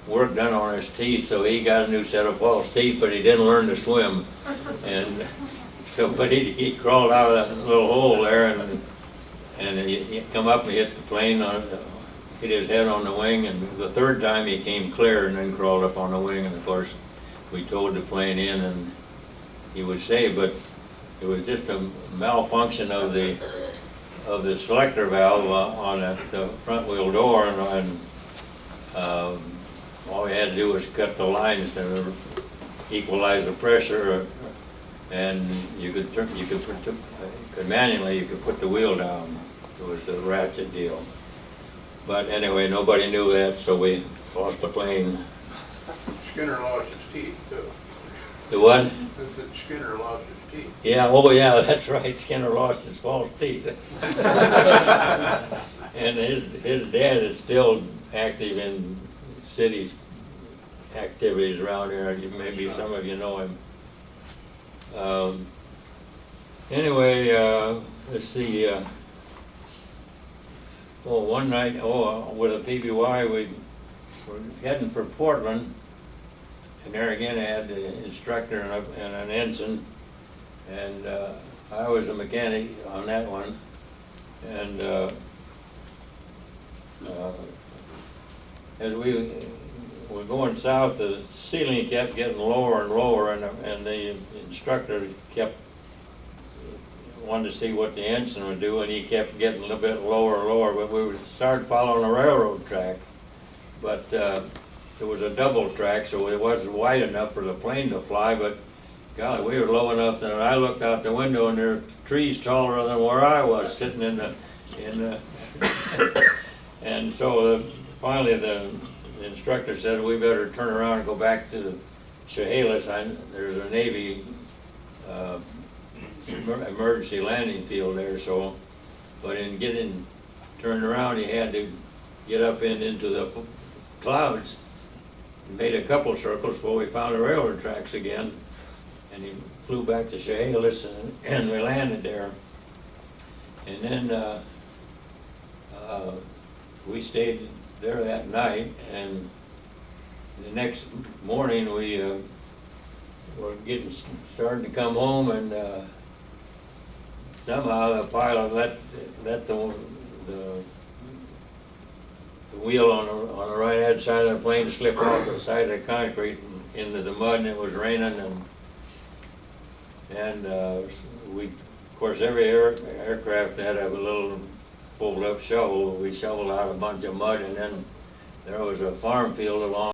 work done on his teeth, so he got a new set of false teeth, but he didn't learn to swim. And so, but he crawled out of that little hole there, and he come up and hit the plane, hit his head on the wing, and the third time he came clear and then crawled up on the wing, and of course we towed the plane in and he was saved, but it was just a malfunction of the selector valve on the front wheel door, and all we had to do was cut the lines to equalize the pressure, and you could manually put the wheel down. It was a ratchet deal. But anyway, nobody knew that, so we lost the plane. Skinner lost his teeth too. The what? Skinner lost his teeth. Yeah, oh yeah, that's right. Skinner lost his false teeth. And his dad is still active in city activities around here. Maybe some of you know him. Anyway, let's see. One night, with a PBY, we were heading for Portland, and there again I had the instructor and an ensign, and I was a mechanic on that one, and as we were going south, the ceiling kept getting lower and lower, and the instructor kept wanted to see what the ensign would do, and he kept getting a little bit lower and lower, but we started following a railroad track, but it was a double track, so it wasn't wide enough for the plane to fly, but golly, we were low enough that I looked out the window and there were trees taller than where I was sitting in the and so finally the instructor said we better turn around and go back to Chehalis. There's a Navy emergency landing field there, so but in getting turned around he had to get up into the clouds. He made a couple circles before we found the railroad tracks again, and he flew back to Chehalis, and we landed there. And then we stayed there that night, and the next morning we were starting to come home, and somehow the pilot let the wheel on the right hand side of the plane slip off the side of the concrete into the mud, and it was raining, and we, of course, every aircraft had a little fold up shovel. We shoveled out a bunch of mud, and then there was a farm field along